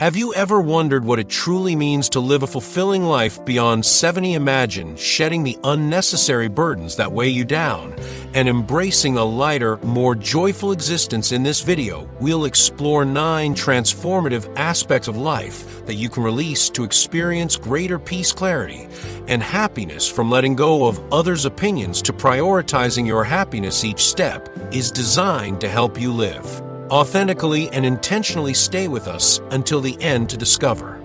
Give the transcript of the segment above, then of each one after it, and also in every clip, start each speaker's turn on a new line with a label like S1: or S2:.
S1: Have you ever wondered what it truly means to live a fulfilling life beyond 70? Imagine shedding the unnecessary burdens that weigh you down and embracing a lighter, more joyful existence. In this video, we'll explore 9 transformative aspects of life that you can release to experience greater peace, clarity, and happiness. From letting go of others' opinions to prioritizing your happiness, each step is designed to help you live authentically and intentionally. Stay with us until the end to discover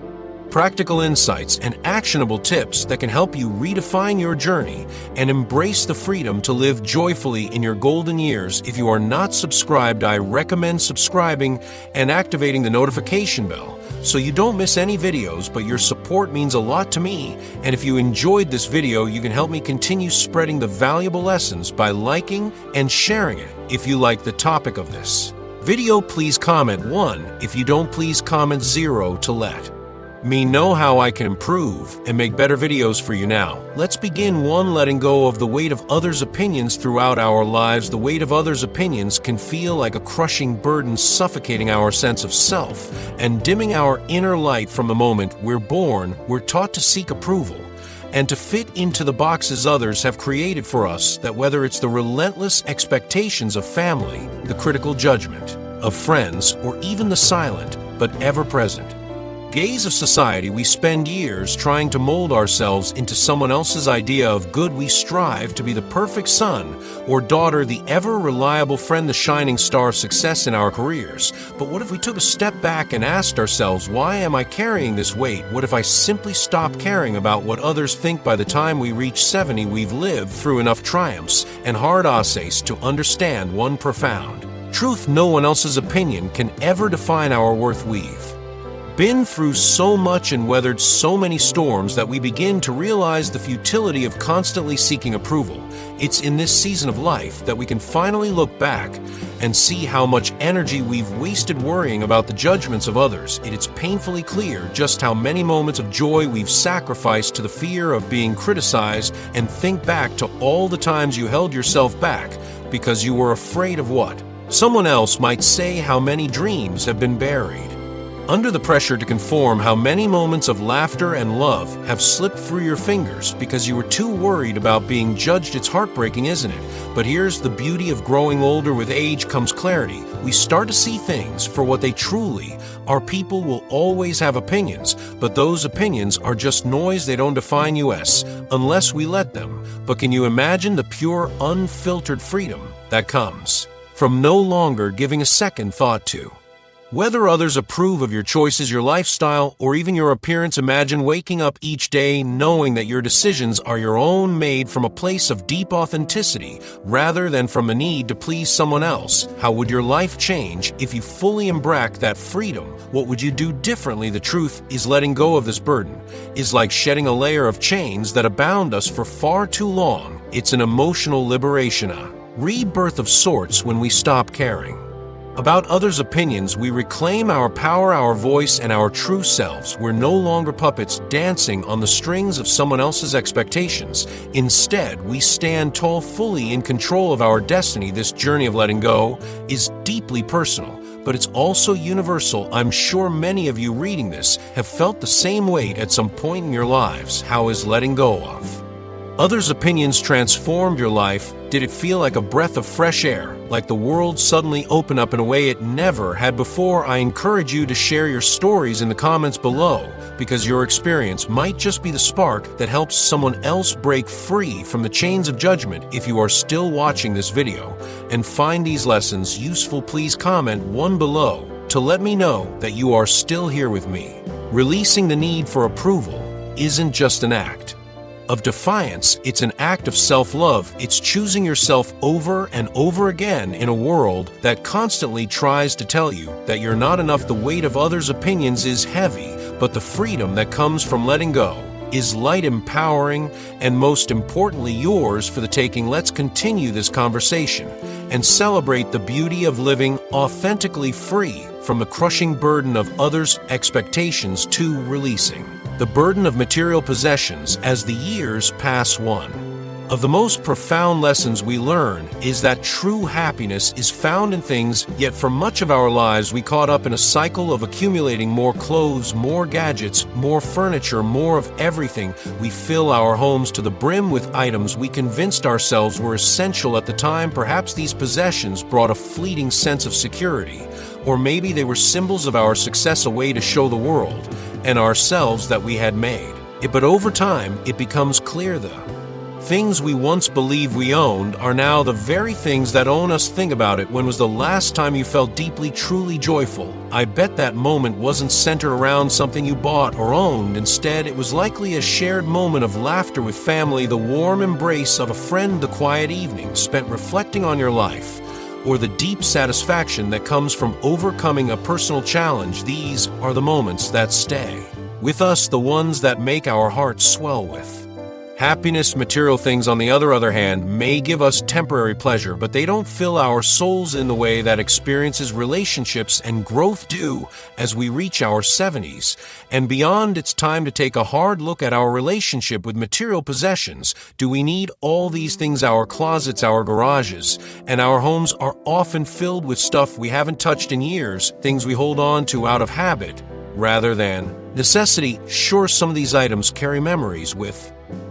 S1: practical insights and actionable tips that can help you redefine your journey and embrace the freedom to live joyfully in your golden years. If you are not subscribed, I recommend subscribing and activating the notification bell so you don't miss any videos, but your support means a lot to me. And if you enjoyed this video, you can help me continue spreading the valuable lessons by liking and sharing it. If you like the topic of this video, please comment 1. If you don't, please comment 0 to let me know how I can improve and make better videos for you. Now, let's begin. 1. Letting go of the weight of others' opinions. Throughout our lives, the weight of others' opinions can feel like a crushing burden, suffocating our sense of self and dimming our inner light. From the moment we're born, we're taught to seek approval and to fit into the boxes others have created for us. That whether it's the relentless expectations of family, the critical judgment of friends, or even the silent but ever-present gaze of society, we spend years trying to mold ourselves into someone else's idea of good. We strive to be the perfect son or daughter, the ever-reliable friend, the shining star of success in our careers. But what if we took a step back and asked ourselves, why am I carrying this weight? What if I simply stop caring about what others think? By the time we reach 70, we've lived through enough triumphs and hard essays to understand one profound truth: no one else's opinion can ever define our worth. We've been through so much and weathered so many storms that we begin to realize the futility of constantly seeking approval. It's in this season of life that we can finally look back and see how much energy we've wasted worrying about the judgments of others. It's painfully clear just how many moments of joy we've sacrificed to the fear of being criticized. And think back to all the times you held yourself back because you were afraid of what someone else might say. How many dreams have been buried under the pressure to conform? How many moments of laughter and love have slipped through your fingers because you were too worried about being judged? It's heartbreaking, isn't it? But here's the beauty of growing older. With age comes clarity. We start to see things for what they truly are. People will always have opinions, but those opinions are just noise. They don't define us unless we let them. But can you imagine the pure, unfiltered freedom that comes from no longer giving a second thought to whether others approve of your choices, your lifestyle, or even your appearance? Imagine waking up each day knowing that your decisions are your own, made from a place of deep authenticity rather than from a need to please someone else. How would your life change if you fully embraced that freedom? What would you do differently? The truth is, letting go of this burden is like shedding a layer of chains that have bound us for far too long. It's an emotional liberation, a rebirth of sorts. When we stop caring about others' opinions, we reclaim our power, our voice, and our true selves. We're no longer puppets dancing on the strings of someone else's expectations. Instead, we stand tall, fully in control of our destiny. This journey of letting go is deeply personal, but it's also universal. I'm sure many of you reading this have felt the same weight at some point in your lives. How is letting go of others' opinions transformed your life? Did it feel like a breath of fresh air, like the world suddenly opened up in a way it never had before? I encourage you to share your stories in the comments below, because your experience might just be the spark that helps someone else break free from the chains of judgment. If you are still watching this video and find these lessons useful, please comment 1 below to let me know that you are still here with me. Releasing the need for approval isn't just an act of defiance, it's an act of self-love. It's choosing yourself over and over again in a world that constantly tries to tell you that you're not enough. The weight of others' opinions is heavy, but the freedom that comes from letting go is light, empowering, and most importantly, yours for the taking. Let's continue this conversation and celebrate the beauty of living authentically, free from the crushing burden of others' expectations. 2. Releasing the burden of material possessions. As the years pass, one of the most profound lessons we learn is that true happiness is found in things, yet for much of our lives we caught up in a cycle of accumulating more clothes, more gadgets, more furniture, more of everything. We fill our homes to the brim with items we convinced ourselves were essential at the time. Perhaps these possessions brought a fleeting sense of security, or maybe they were symbols of our success, a way to show the world and ourselves that we had made it. But over time, it becomes clear that things we once believed we owned are now the very things that own us. Think about it. When was the last time you felt deeply, truly joyful? I bet that moment wasn't centered around something you bought or owned. Instead, it was likely a shared moment of laughter with family, the warm embrace of a friend, the quiet evening spent reflecting on your life, or the deep satisfaction that comes from overcoming a personal challenge. These are the moments that stay with us, the ones that make our hearts swell with happiness. Material things, on the other hand, may give us temporary pleasure, but they don't fill our souls in the way that experiences, relationships, and growth do. As we reach our 70s and beyond, it's time to take a hard look at our relationship with material possessions. Do we need all these things? Our closets, our garages, and our homes are often filled with stuff we haven't touched in years, things we hold on to out of habit rather than necessity. Sure, some of these items carry memories with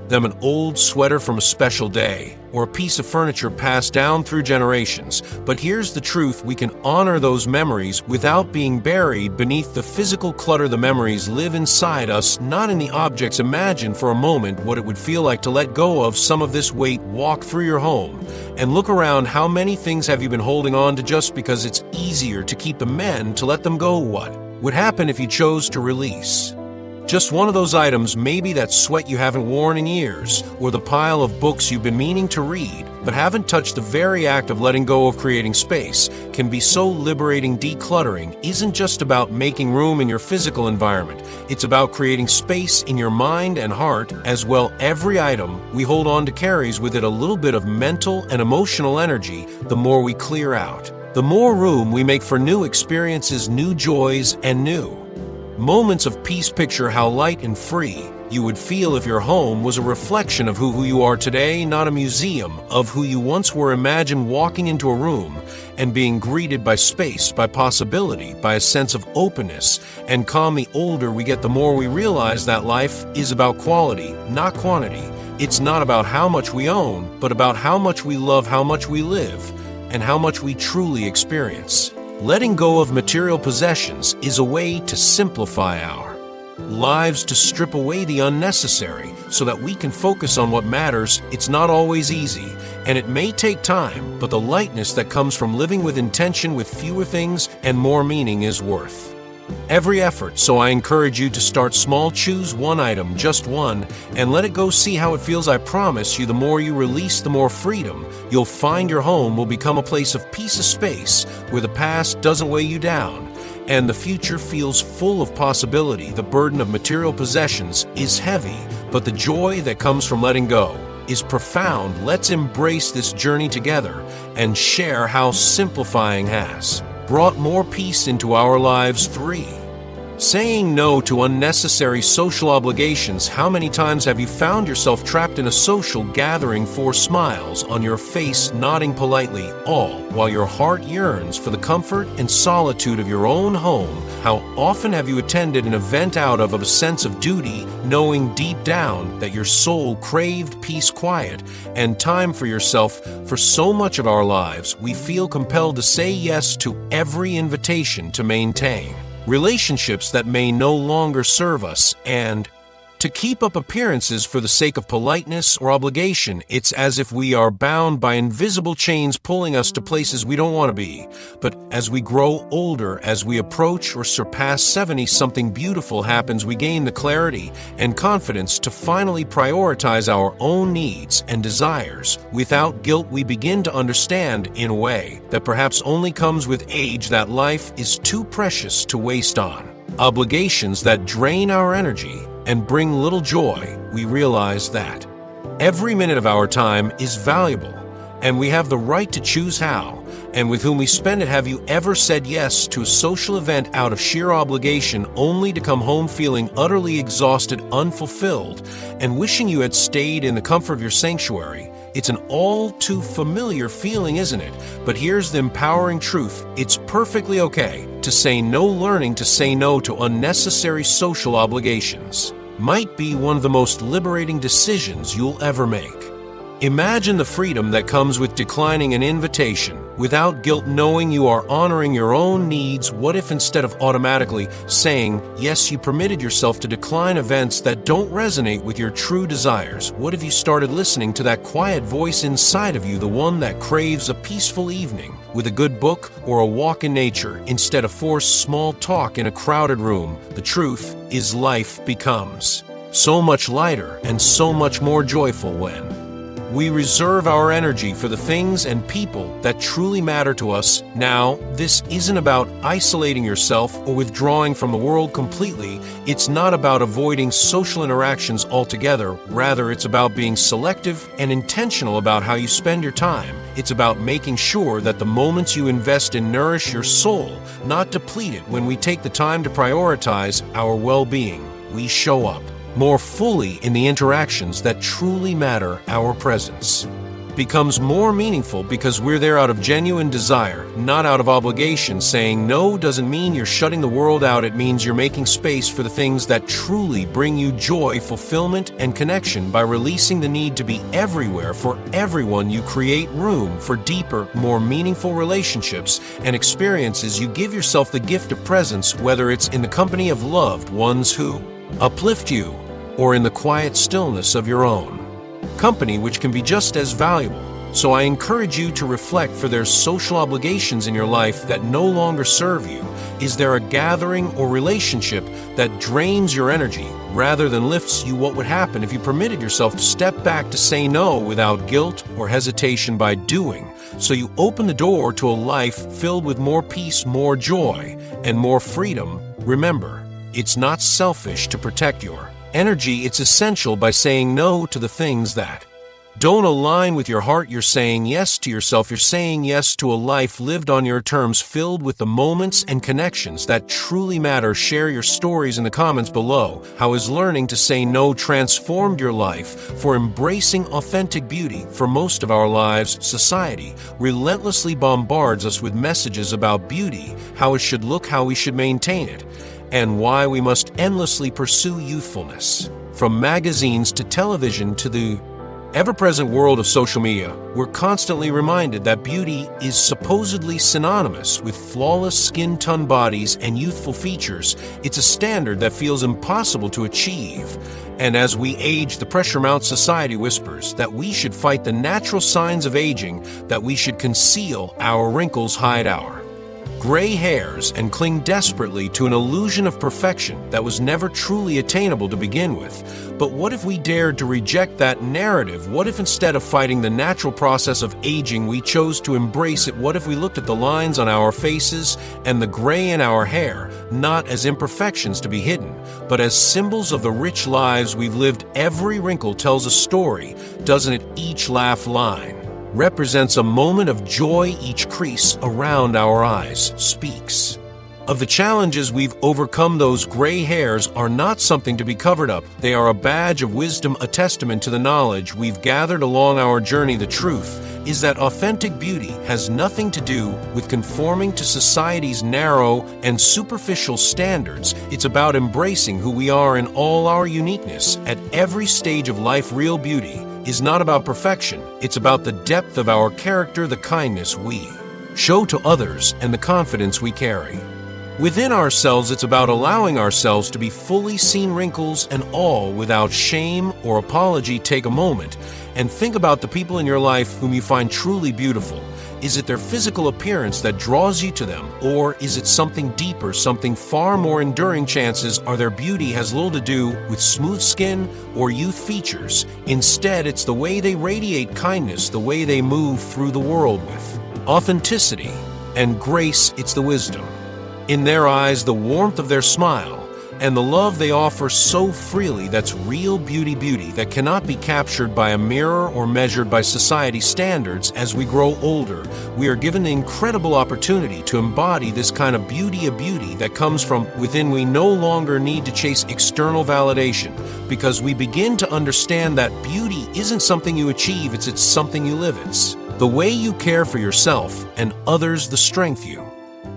S1: them, an old sweater from a special day, or a piece of furniture passed down through generations. But here's the truth: we can honor those memories without being buried beneath the physical clutter. The memories live inside us, not in the objects. Imagine for a moment what it would feel like to let go of some of this weight. Walk through your home and look around. How many things have you been holding on to just because it's easier to keep them than to let them go? What would happen if you chose to release just one of those items? Maybe that sweat you haven't worn in years, or the pile of books you've been meaning to read but haven't touched. The very act of letting go, of creating space, can be so liberating. Decluttering isn't just about making room in your physical environment. It's about creating space in your mind and heart as well. Every item we hold on to carries with it a little bit of mental and emotional energy. The more we clear out, the more room we make for new experiences, new joys, and new moments of peace. Picture how light and free you would feel if your home was a reflection of who you are today, not a museum of who you once were. Imagine walking into a room and being greeted by space, by possibility, by a sense of openness and calm. The older we get, the more we realize that life is about quality, not quantity. It's not about how much we own, but about how much we love, how much we live, and how much we truly experience. Letting go of material possessions is a way to simplify our lives, to strip away the unnecessary so that we can focus on what matters. It's not always easy, and it may take time, but the lightness that comes from living with intention, with fewer things and more meaning, is worth every effort. So I encourage you to start small. Choose one item, just one, and let it go. See how it feels. I promise you, the more you release, the more freedom you'll find. Your home will become a place of peace, a space where the past doesn't weigh you down and the future feels full of possibility. The burden of material possessions is heavy, but the joy that comes from letting go is profound. Let's embrace this journey together and share how simplifying has brought more peace into our lives. 3. Saying no to unnecessary social obligations. How many times have you found yourself trapped in a social gathering, for smiles on your face, nodding politely, all while your heart yearns for the comfort and solitude of your own home? How often have you attended an event out of a sense of duty, knowing deep down that your soul craved peace, quiet, and time for yourself? For so much of our lives, we feel compelled to say yes to every invitation to maintain relationships that may no longer serve us, and to keep up appearances for the sake of politeness or obligation. It's as if we are bound by invisible chains pulling us to places we don't want to be. But as we grow older, as we approach or surpass 70, something beautiful happens. We gain the clarity and confidence to finally prioritize our own needs and desires without guilt. We begin to understand, in a way that perhaps only comes with age, that life is too precious to waste on obligations that drain our energy and bring little joy. We realize that every minute of our time is valuable, and we have the right to choose how and with whom we spend it. Have you ever said yes to a social event out of sheer obligation, only to come home feeling utterly exhausted, unfulfilled, and wishing you had stayed in the comfort of your sanctuary? It's an all too familiar feeling, isn't it? But here's the empowering truth. It's perfectly okay to say no. Learning to say no to unnecessary social obligations might be one of the most liberating decisions you'll ever make. Imagine the freedom that comes with declining an invitation without guilt, knowing you are honoring your own needs. What if instead of automatically saying yes, you permitted yourself to decline events that don't resonate with your true desires? What if you started listening to that quiet voice inside of you, the one that craves a peaceful evening with a good book or a walk in nature instead of forced small talk in a crowded room? The truth is, life becomes so much lighter and so much more joyful when we reserve our energy for the things and people that truly matter to us. Now, this isn't about isolating yourself or withdrawing from the world completely. It's not about avoiding social interactions altogether. Rather, it's about being selective and intentional about how you spend your time. It's about making sure that the moments you invest in nourish your soul, not deplete it. When we take the time to prioritize our well-being, we show up more fully in the interactions that truly matter. Our presence becomes more meaningful because we're there out of genuine desire, not out of obligation. Saying no doesn't mean you're shutting the world out. It means you're making space for the things that truly bring you joy, fulfillment, and connection. By releasing the need to be everywhere for everyone, you create room for deeper, more meaningful relationships and experiences. You give yourself the gift of presence, whether it's in the company of loved ones who uplift you, or in the quiet stillness of your own company, which can be just as valuable. So I encourage you to reflect. For there's social obligations in your life that no longer serve you. Is there a gathering or relationship that drains your energy rather than lifts you? What would happen if you permitted yourself to step back, to say no without guilt or hesitation? By doing so, you open the door to a life filled with more peace, more joy, and more freedom. Remember, it's not selfish to protect your energy. It's essential. By saying no to the things that don't align with your heart, you're saying yes to yourself. You're saying yes to a life lived on your terms, filled with the moments and connections that truly matter. Share your stories in the comments below. How has learning to say no transformed your life? For embracing authentic beauty. For most of our lives, society relentlessly bombards us with messages about beauty, how it should look, how we should maintain it, and why we must endlessly pursue youthfulness. From magazines to television to the ever-present world of social media, we're constantly reminded that beauty is supposedly synonymous with flawless skin tone bodies and youthful features. It's a standard that feels impossible to achieve. And as we age, the pressure mounts. Society whispers that we should fight the natural signs of aging, that we should conceal our wrinkles, hide our gray hairs, and cling desperately to an illusion of perfection that was never truly attainable to begin with. But what if we dared to reject that narrative? What if instead of fighting the natural process of aging, we chose to embrace it? What if we looked at the lines on our faces and the gray in our hair not as imperfections to be hidden, but as symbols of the rich lives we've lived? Every wrinkle tells a story, doesn't it? Each laugh line represents a moment of joy. Each crease around our eyes speaks of the challenges we've overcome. Those gray hairs are not something to be covered up. They are a badge of wisdom, a testament to the knowledge we've gathered along our journey. The truth is that authentic beauty has nothing to do with conforming to society's narrow and superficial standards. It's about embracing who we are in all our uniqueness at every stage of life. Real beauty is not about perfection. It's about the depth of our character, the kindness we show to others, and the confidence we carry within ourselves. It's about allowing ourselves to be fully seen, wrinkles and all, without shame or apology. Take a moment and think about the people in your life whom you find truly beautiful. Is it their physical appearance that draws you to them, or is it something deeper, something far more enduring? Chances are their beauty has little to do with smooth skin or youth features. Instead, it's the way they radiate kindness, the way they move through the world with authenticity and grace. It's the wisdom in their eyes, the warmth of their smile, and the love they offer so freely. That's real beauty that cannot be captured by a mirror or measured by society's standards. As we grow older, we are given the incredible opportunity to embody this kind of beauty, a beauty that comes from within. We no longer need to chase external validation because we begin to understand that beauty isn't something you achieve, it's something you live. It's the way you care for yourself and others, the strength you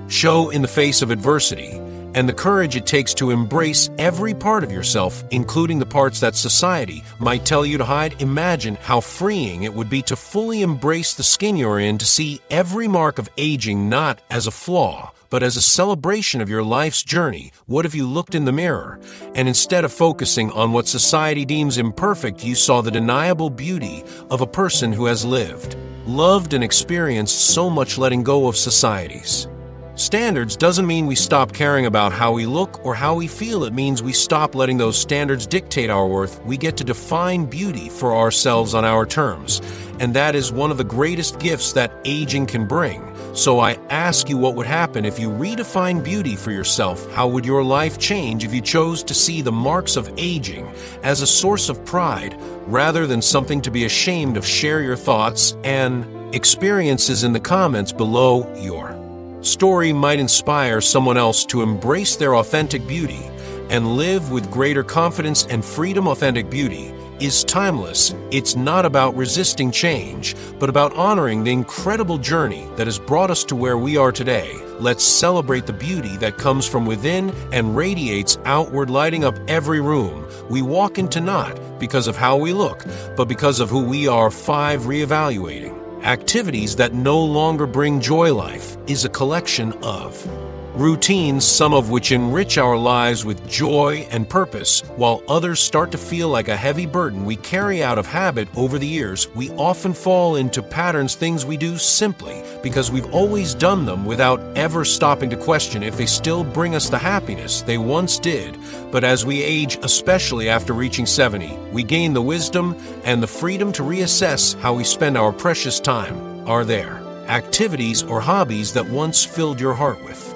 S1: show in the face of adversity, and the courage it takes to embrace every part of yourself, including the parts that society might tell you to hide. Imagine how freeing it would be to fully embrace the skin you're in, to see every mark of aging not as a flaw, but as a celebration of your life's journey. What if you looked in the mirror, and instead of focusing on what society deems imperfect, you saw the undeniable beauty of a person who has lived, loved, and experienced so much? Letting go of society's standards doesn't mean we stop caring about how we look or how we feel. It means we stop letting those standards dictate our worth. We get to define beauty for ourselves on our terms, and that is one of the greatest gifts that aging can bring. So I ask you, what would happen if you redefine beauty for yourself? How would your life change if you chose to see the marks of aging as a source of pride rather than something to be ashamed of? Share your thoughts and experiences in the comments below. Your story might inspire someone else to embrace their authentic beauty and live with greater confidence and freedom. Authentic beauty is timeless. It's not about resisting change, but about honoring the incredible journey that has brought us to where we are today. Let's celebrate the beauty that comes from within and radiates outward, lighting up every room we walk into, not because of how we look, but because of who we are. 5. Reevaluating activities that no longer bring joy. Life is a collection of routines, some of which enrich our lives with joy and purpose, while others start to feel like a heavy burden we carry out of habit. Over the years, we often fall into patterns, things we do simply because we've always done them without ever stopping to question if they still bring us the happiness they once did. But as we age, especially after reaching 70, we gain the wisdom and the freedom to reassess how we spend our precious time. Are there activities or hobbies that once filled your heart with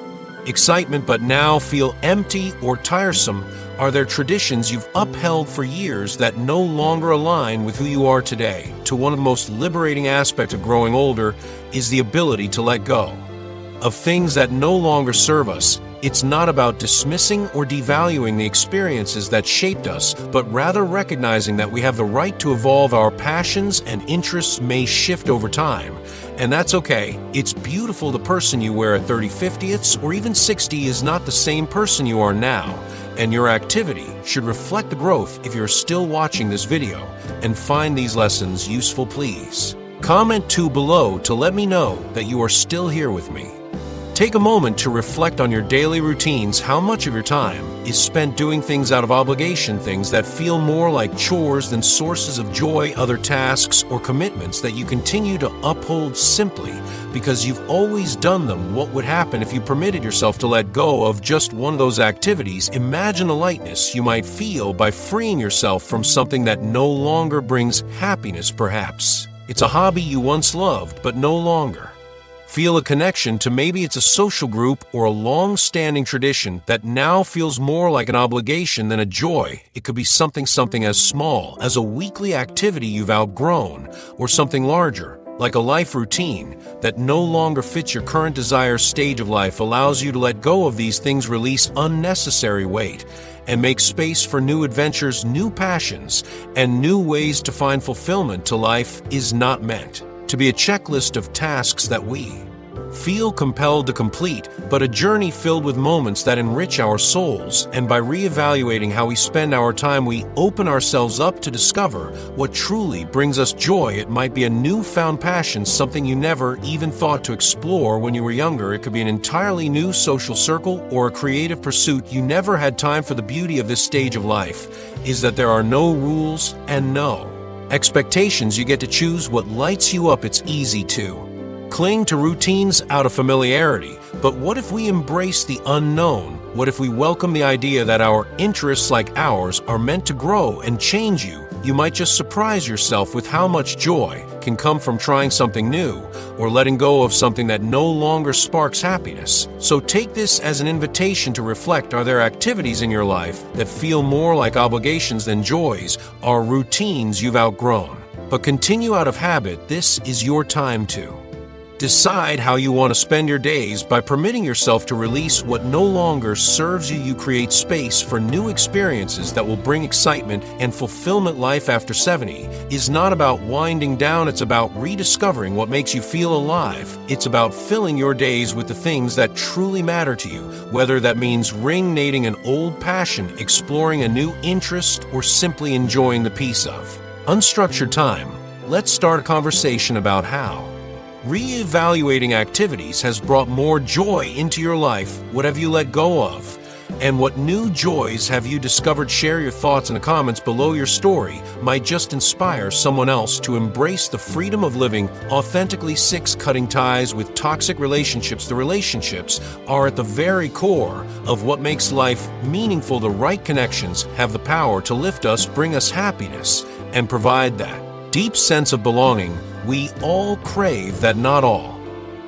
S1: excitement but now feel empty or tiresome? Are there traditions you've upheld for years that no longer align with who you are today? One of the most liberating aspects of growing older is the ability to let go of things that no longer serve us. It's not about dismissing or devaluing the experiences that shaped us, but rather recognizing that we have the right to evolve. Our passions and interests may shift over time, and that's okay. It's beautiful. The person you were at 30, 50th, or even 60 is not the same person you are now, and your activity should reflect the growth. If you're still watching this video and find these lessons useful, please comment below to let me know that you are still here with me. Take a moment to reflect on your daily routines. How much of your time is spent doing things out of obligation, things that feel more like chores than sources of joy? Other tasks or commitments that you continue to uphold simply because you've always done them. What would happen if you permitted yourself to let go of just one of those activities? Imagine the lightness you might feel by freeing yourself from something that no longer brings happiness. Perhaps it's a hobby you once loved but no longer feel a connection to. Maybe it's a social group or a long-standing tradition that now feels more like an obligation than a joy. It could be something as small as a weekly activity you've outgrown, or something larger, like a life routine that no longer fits your current desires. Stage of life allows you to let go of these things, release unnecessary weight, and make space for new adventures, new passions, and new ways to find fulfillment. Life is not meant to be a checklist of tasks that we feel compelled to complete, but a journey filled with moments that enrich our souls. And by reevaluating how we spend our time, we open ourselves up to discover what truly brings us joy. It might be a newfound passion, something you never even thought to explore when you were younger. It could be an entirely new social circle or a creative pursuit you never had time for. The beauty of this stage of life is that there are no rules and no expectations. You get to choose what lights you up. It's easy to cling to routines out of familiarity, but what if we embrace the unknown? What if we welcome the idea that our interests, like ours, are meant to grow and change you? You might just surprise yourself with how much joy can come from trying something new or letting go of something that no longer sparks happiness. So take this as an invitation to reflect: are there activities in your life that feel more like obligations than joys? Are routines you've outgrown? But continue out of habit. This is your time to decide how you want to spend your days. By permitting yourself to release what no longer serves you, you create space for new experiences that will bring excitement and fulfillment. Life after 70 is not about winding down, it's about rediscovering what makes you feel alive. It's about filling your days with the things that truly matter to you, whether that means reigniting an old passion, exploring a new interest, or simply enjoying the peace of unstructured time. Let's start a conversation about how reevaluating activities has brought more joy into your life. What have you let go of? And what new joys have you discovered? Share your thoughts in the comments below. Your story might just inspire someone else to embrace the freedom of living authentically. 6. Cutting ties with toxic relationships. The relationships are at the very core of what makes life meaningful. The right connections have the power to lift us, bring us happiness, and provide that deep sense of belonging we all crave. That not all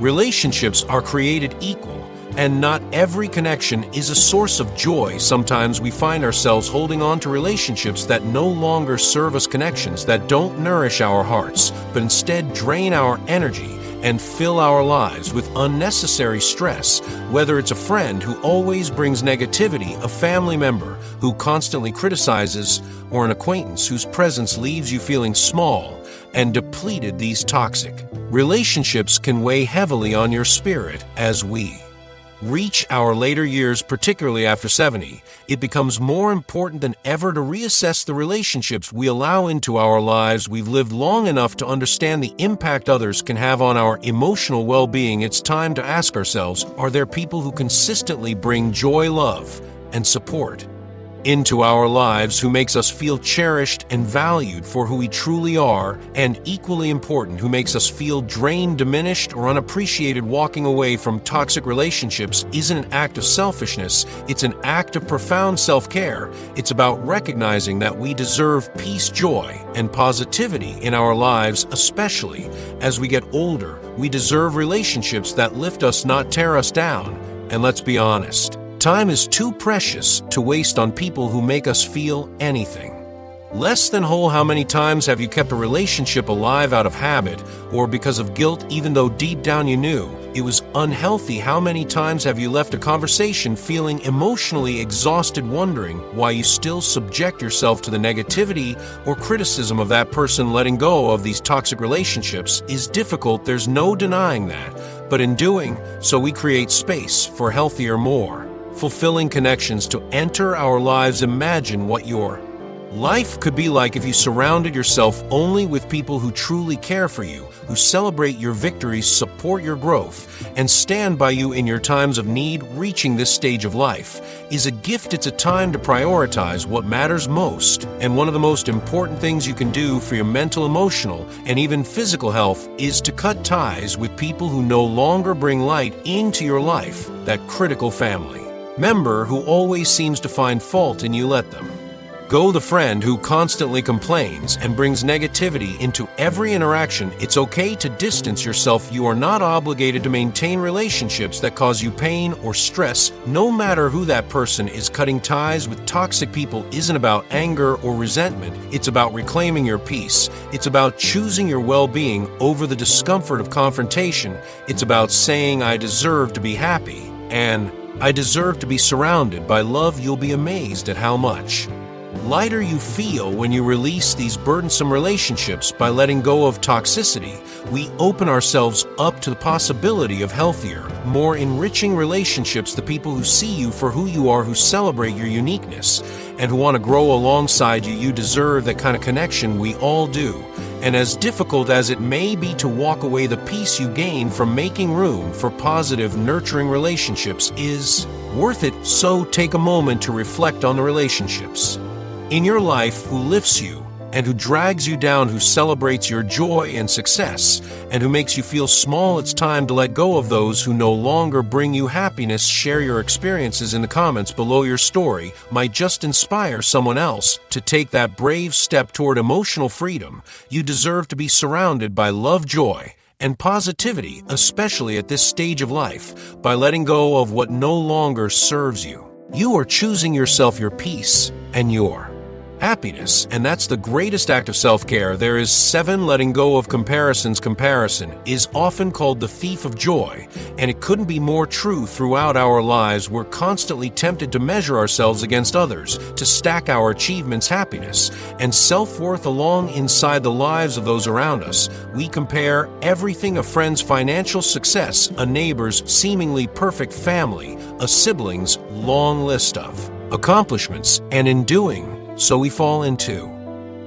S1: relationships are created equal, and not every connection is a source of joy. Sometimes we find ourselves holding on to relationships that no longer serve us, connections that don't nourish our hearts, but instead drain our energy and fill our lives with unnecessary stress. Whether it's a friend who always brings negativity, a family member who constantly criticizes, or an acquaintance whose presence leaves you feeling small and depleted, these toxic relationships can weigh heavily on your spirit. As we reach our later years, particularly after 70, it becomes more important than ever to reassess the relationships we allow into our lives. We've lived long enough to understand the impact others can have on our emotional well-being. It's time to ask ourselves, are there people who consistently bring joy, love, and support into our lives, who makes us feel cherished and valued for who we truly are, and equally important, who makes us feel drained, diminished, or unappreciated? Walking away from toxic relationships isn't an act of selfishness, it's an act of profound self-care. It's about recognizing that we deserve peace, joy, and positivity in our lives, especially as we get older. We deserve relationships that lift us, not tear us down. And let's be honest, time is too precious to waste on people who make us feel anything less than whole. How many times have you kept a relationship alive out of habit or because of guilt, even though deep down you knew it was unhealthy? How many times have you left a conversation feeling emotionally exhausted, wondering why you still subject yourself to the negativity or criticism of that person? Letting go of these toxic relationships is difficult, there's no denying that. But in doing so, we create space for healthier, more fulfilling connections to enter our lives. Imagine what your life could be like if you surrounded yourself only with people who truly care for you, who celebrate your victories, support your growth, and stand by you in your times of need. Reaching this stage of life is a gift. It's a time to prioritize what matters most, and one of the most important things you can do for your mental, emotional, and even physical health is to cut ties with people who no longer bring light into your life. That critical family member who always seems to find fault and you let them go. The friend who constantly complains and brings negativity into every interaction. It's okay to distance yourself. You are not obligated to maintain relationships that cause you pain or stress, no matter who that person is. Cutting ties with toxic people isn't about anger or resentment. It's about reclaiming your peace. It's about choosing your well-being over the discomfort of confrontation. It's about saying, I deserve to be happy, and I deserve to be surrounded by love. You'll be amazed at how much lighter you feel when you release these burdensome relationships. By letting go of toxicity, we open ourselves up to the possibility of healthier, more enriching relationships. The people who see you for who you are, who celebrate your uniqueness, and who want to grow alongside you. You deserve that kind of connection. We all do. And as difficult as it may be to walk away, the peace you gain from making room for positive, nurturing relationships is worth it. So take a moment to reflect on the relationships in your life who lifts you and who drags you down, who celebrates your joy and success, and who makes you feel small. It's time to let go of those who no longer bring you happiness. Share your experiences in the comments below. Your story might just inspire someone else to take that brave step toward emotional freedom. You deserve to be surrounded by love, joy, and positivity, especially at this stage of life. By letting go of what no longer serves you, you are choosing yourself, your peace, and your happiness. And that's the greatest act of self-care. There is 7. Letting go of comparisons. Comparison is often called the thief of joy, and it couldn't be more true. Throughout our lives, we're constantly tempted to measure ourselves against others, to stack our achievements, happiness, and self-worth alongside the lives of those around us. We compare everything: a friend's financial success, a neighbor's seemingly perfect family, a sibling's long list of accomplishments, and in doing so we fall into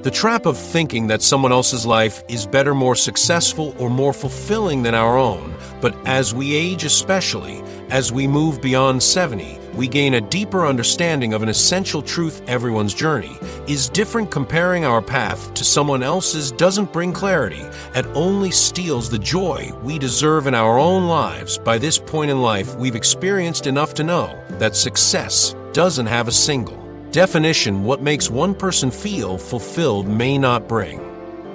S1: the trap of thinking that someone else's life is better, more successful, or more fulfilling than our own. But as we age, especially as we move beyond 70, we gain a deeper understanding of an essential truth: everyone's journey is different. Comparing our path to someone else's doesn't bring clarity. It only steals the joy we deserve in our own lives. By this point in life, we've experienced enough to know that success doesn't have a single definition. What makes one person feel fulfilled may not bring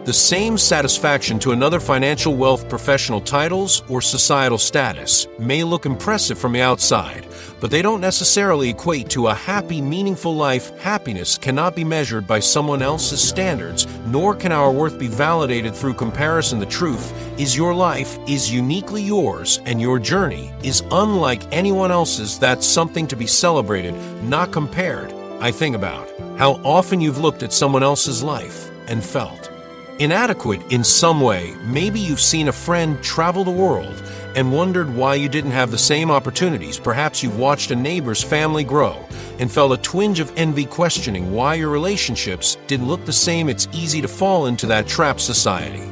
S1: the same satisfaction to another. Financial wealth, professional titles, or societal status may look impressive from the outside, but they don't necessarily equate to a happy, meaningful life. Happiness cannot be measured by someone else's standards, nor can our worth be validated through comparison. The truth is, your life is uniquely yours, and your journey is unlike anyone else's. That's something to be celebrated, not compared. I think about how often you've looked at someone else's life and felt inadequate in some way. Maybe you've seen a friend travel the world and wondered why you didn't have the same opportunities. Perhaps you've watched a neighbor's family grow and felt a twinge of envy, questioning why your relationships didn't look the same. It's easy to fall into that trap. Society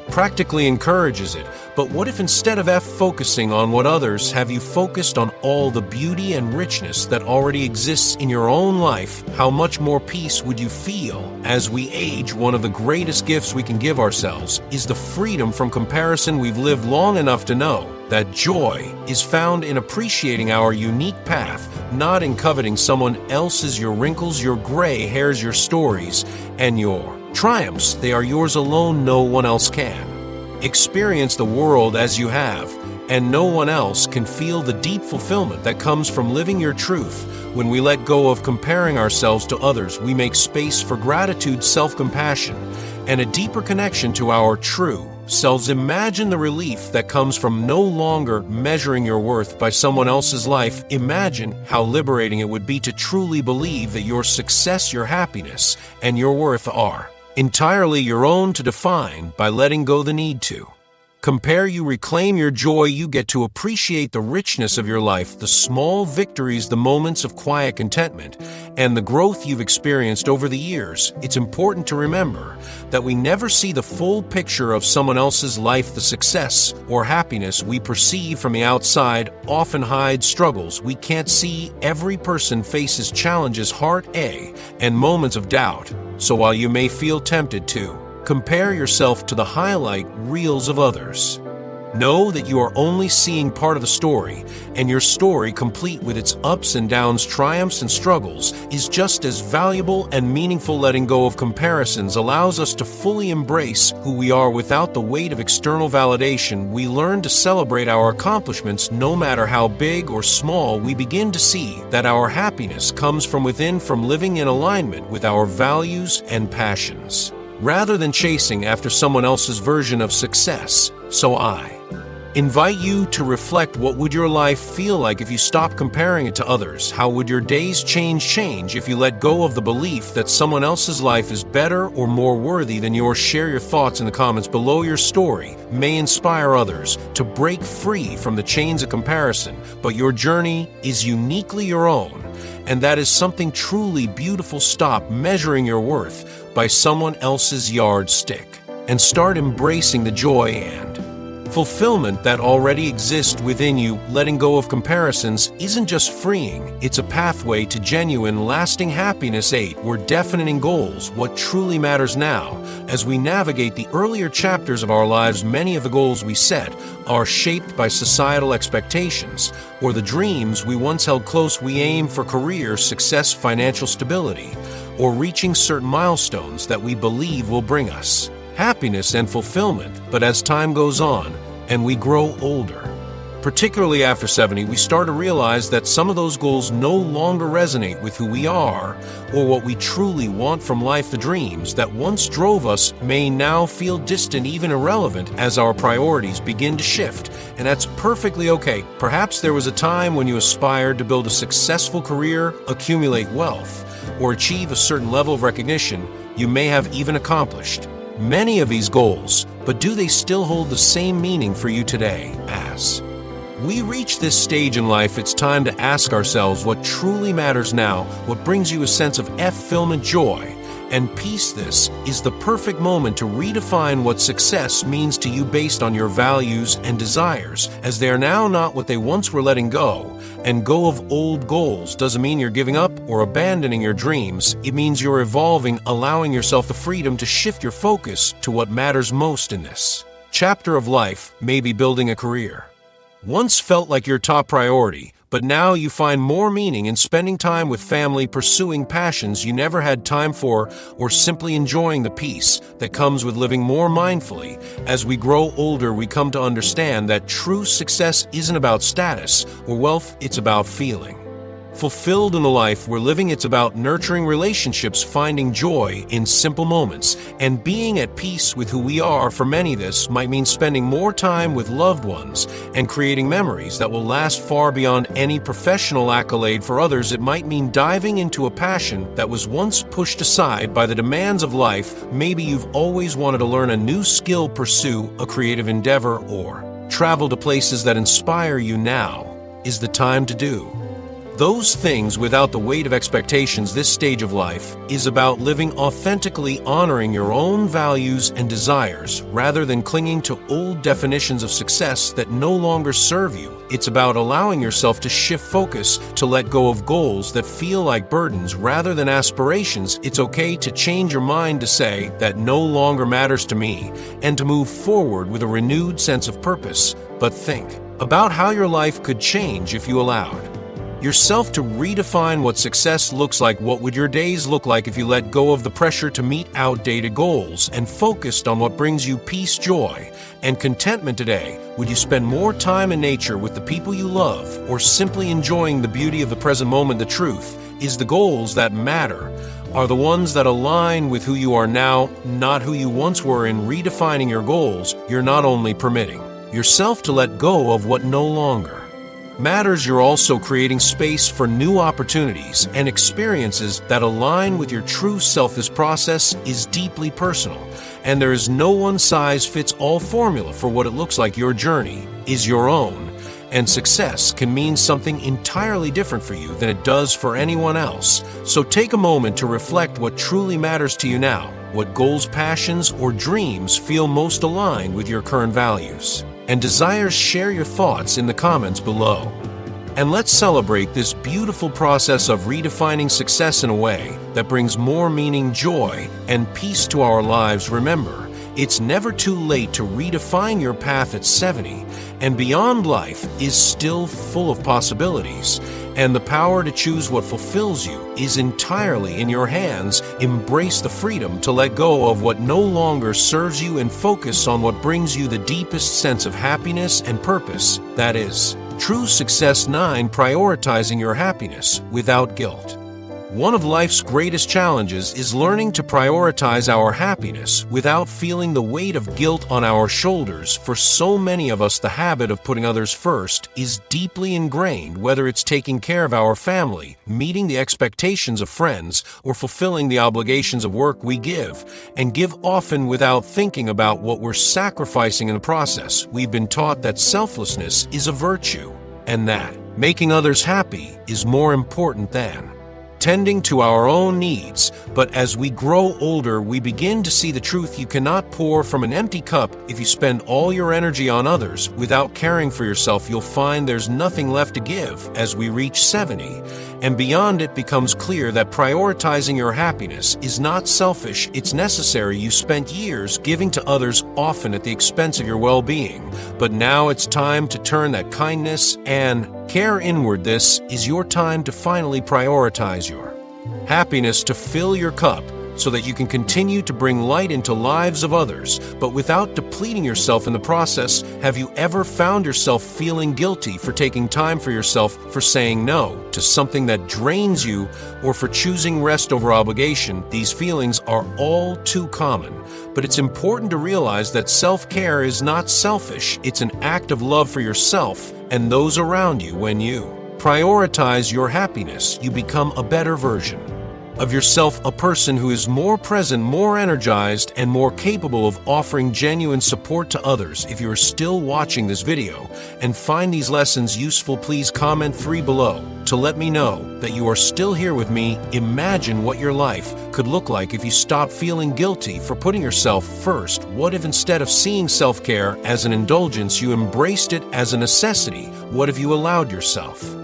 S1: practically encourages it. But what if instead of focusing on what others have, you focused on all the beauty and richness that already exists in your own life? How much more peace would you feel as we age? One of the greatest gifts we can give ourselves is the freedom from comparison. We've lived long enough to know that joy is found in appreciating our unique path, not in coveting someone else's. Your wrinkles, your gray hairs, your stories, and your triumphs, they are yours alone. No one else can experience the world as you have, and no one else can feel the deep fulfillment that comes from living your truth. When we let go of comparing ourselves to others, we make space for gratitude, self-compassion, and a deeper connection to our true selves. Imagine the relief that comes from no longer measuring your worth by someone else's life. Imagine how liberating it would be to truly believe that your success, your happiness, and your worth are entirely your own to define. By letting go the need to compare, you reclaim your joy. You get to appreciate the richness of your life, the small victories, the moments of quiet contentment, and the growth you've experienced over the years. It's important to remember that we never see the full picture of someone else's life. The success or happiness we perceive from the outside often hides struggles we can't see. Every person faces challenges, heartache, and moments of doubt. So while you may feel tempted to compare yourself to the highlight reels of others, know that you are only seeing part of the story, and your story, complete with its ups and downs, triumphs and struggles, is just as valuable and meaningful. Letting go of comparisons allows us to fully embrace who we are without the weight of external validation. We learn to celebrate our accomplishments, no matter how big or small. We begin to see that our happiness comes from within, from living in alignment with our values and passions, rather than chasing after someone else's version of success. So I invite you to reflect: what would your life feel like if you stopped comparing it to others? How would your days change if you let go of the belief that someone else's life is better or more worthy than yours? Share your thoughts in the comments below. Your story may inspire others to break free from the chains of comparison, but your journey is uniquely your own, and that is something truly beautiful. Stop measuring your worth by someone else's yardstick and start embracing the joy and Fulfillment that already exists within you, letting go of comparisons, isn't just freeing, it's a pathway to genuine, lasting happiness. 8. We're defining goals, what truly matters now. As we navigate the earlier chapters of our lives, many of the goals we set are shaped by societal expectations, or the dreams we once held close. We aim for career success, financial stability, or reaching certain milestones that we believe will bring us happiness and fulfillment. But as time goes on and we grow older, particularly after 70, we start to realize that some of those goals no longer resonate with who we are or what we truly want from life. The dreams that once drove us may now feel distant, even irrelevant, as our priorities begin to shift. And that's perfectly okay. Perhaps there was a time when you aspired to build a successful career, accumulate wealth, or achieve a certain level of recognition you may have even accomplished many of these goals, but do they still hold the same meaning for you today? As we reach this stage in life, it's time to ask ourselves what truly matters now, what brings you a sense of fulfillment, joy, and peace. This is the perfect moment to redefine what success means to you based on your values and desires, as they are now not what they once were. Letting go and go of old goals doesn't mean you're giving up or abandoning your dreams. It means you're evolving, allowing yourself the freedom to shift your focus to what matters most in this chapter of life. Maybe building a career once felt like your top priority, but now you find more meaning in spending time with family, pursuing passions you never had time for, or simply enjoying the peace that comes with living more mindfully. As we grow older, we come to understand that true success isn't about status or wealth, it's about feeling fulfilled in the life we're living. It's about nurturing relationships, finding joy in simple moments, and being at peace with who we are. For many, this might mean spending more time with loved ones and creating memories that will last far beyond any professional accolade. For others, it might mean diving into a passion that was once pushed aside by the demands of life. Maybe you've always wanted to learn a new skill, pursue a creative endeavor, or travel to places that inspire you. Now is the time to do those things without the weight of expectations. This stage of life is about living authentically, honoring your own values and desires, rather than clinging to old definitions of success that no longer serve you. It's about allowing yourself to shift focus, to let go of goals that feel like burdens rather than aspirations. It's okay to change your mind, to say that no longer matters to me, and to move forward with a renewed sense of purpose. But think about how your life could change if you allowed yourself to redefine what success looks like. What would your days look like if you let go of the pressure to meet outdated goals and focused on what brings you peace, joy, and contentment today? Would you spend more time in nature with the people you love, or simply enjoying the beauty of the present moment? The truth is, the goals that matter are the ones that align with who you are now, not who you once were. In redefining your goals, you're not only permitting yourself to let go of what no longer matters, you're also creating space for new opportunities and experiences that align with your true self. This process is deeply personal, and there is no one-size-fits-all formula for what it looks like. Your journey is your own, and success can mean something entirely different for you than it does for anyone else. So take a moment to reflect what truly matters to you now. What goals, passions, or dreams feel most aligned with your current values and desires? Share your thoughts in the comments below. And let's celebrate this beautiful process of redefining success in a way that brings more meaning, joy, and peace to our lives. Remember, it's never too late to redefine your path. At 70 and beyond, life is still full of possibilities, and the power to choose what fulfills you is entirely in your hands. Embrace the freedom to let go of what no longer serves you and focus on what brings you the deepest sense of happiness and purpose. That is true success. 9. Prioritizing your happiness without guilt. One of life's greatest challenges is learning to prioritize our happiness without feeling the weight of guilt on our shoulders. For so many of us, the habit of putting others first is deeply ingrained, whether it's taking care of our family, meeting the expectations of friends, or fulfilling the obligations of work. We give and give often without thinking about what we're sacrificing in the process. We've been taught that selflessness is a virtue, and that making others happy is more important than tending to our own needs, but as we grow older, we begin to see the truth: you cannot pour from an empty cup. If you spend all your energy on others without caring for yourself, you'll find there's nothing left to give. As we reach 70 and beyond, it becomes clear that prioritizing your happiness is not selfish, it's necessary. You spent years giving to others, often at the expense of your well-being, but now it's time to turn that kindness and care inward. This is your time to finally prioritize your happiness, to fill your cup so that you can continue to bring light into lives of others, but without depleting yourself in the process. Have you ever found yourself feeling guilty for taking time for yourself, for saying no to something that drains you, or for choosing rest over obligation? These feelings are all too common, but it's important to realize that self-care is not selfish. It's an act of love for yourself and those around you. When you prioritize your happiness, you become a better version of yourself, a person who is more present, more energized, and more capable of offering genuine support to others. If you are still watching this video and find these lessons useful, please comment 3 below to let me know that you are still here with me. Imagine what your life could look like if you stopped feeling guilty for putting yourself first. What if instead of seeing self-care as an indulgence, you embraced it as a necessity? What if you allowed yourself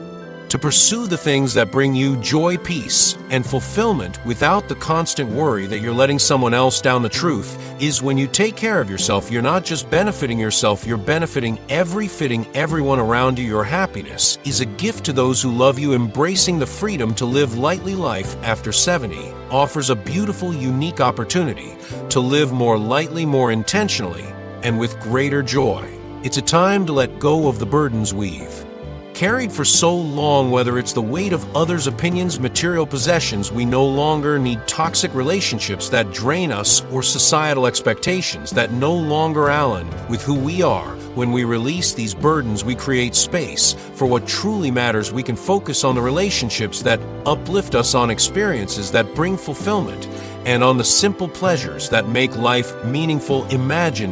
S1: to pursue the things that bring you joy, peace, and fulfillment without the constant worry that you're letting someone else down? The truth is, when you take care of yourself, you're not just benefiting yourself, you're benefiting everyone around you. Your happiness is a gift to those who love you. Embracing the freedom to live lightly. Life after 70 offers a beautiful, unique opportunity to live more lightly, more intentionally, and with greater joy. It's a time to let go of the burdens we've carried for so long, whether it's the weight of others' opinions, material possessions. We no longer need toxic relationships that drain us, or societal expectations that no longer align with who we are. When we release these burdens, we create space for what truly matters. We can focus on the relationships that uplift us, on experiences that bring fulfillment, and on the simple pleasures that make life meaningful. Imagine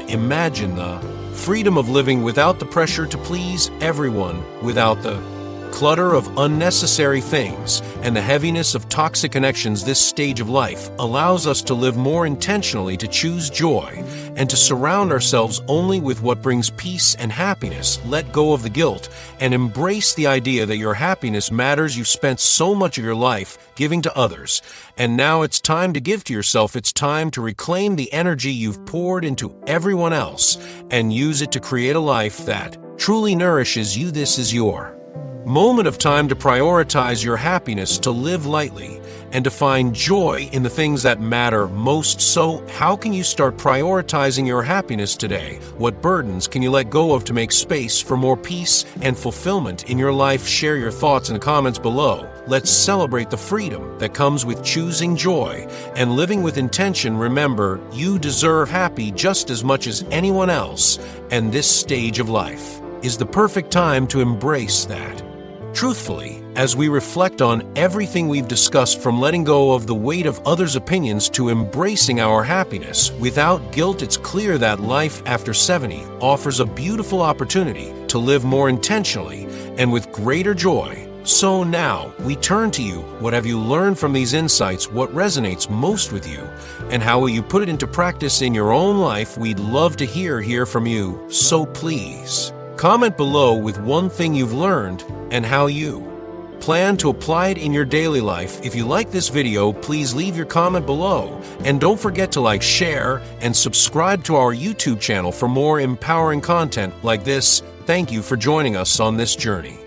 S1: the freedom of living without the pressure to please everyone, without the clutter of unnecessary things and the heaviness of toxic connections. This stage of life allows us to live more intentionally, to choose joy, and to surround ourselves only with what brings peace and happiness. Let go of the guilt and embrace the idea that your happiness matters. You've spent so much of your life giving to others, and now it's time to give to yourself. It's time to reclaim the energy you've poured into everyone else and use it to create a life that truly nourishes you. This is your moment of time to prioritize your happiness, to live lightly, and to find joy in the things that matter most. So, how can you start prioritizing your happiness today? What burdens can you let go of to make space for more peace and fulfillment in your life? Share your thoughts in the comments below. Let's celebrate the freedom that comes with choosing joy and living with intention. Remember, you deserve happy just as much as anyone else, and this stage of life is the perfect time to embrace that. Truthfully, as we reflect on everything we've discussed, from letting go of the weight of others' opinions to embracing our happiness without guilt, it's clear that life after 70 offers a beautiful opportunity to live more intentionally and with greater joy. So now, we turn to you. What have you learned from these insights? What resonates most with you? And how will you put it into practice in your own life? We'd love to hear from you. So please, comment below with one thing you've learned and how you plan to apply it in your daily life. If you like this video, please leave your comment below. And don't forget to like, share, and subscribe to our YouTube channel for more empowering content like this. Thank you for joining us on this journey.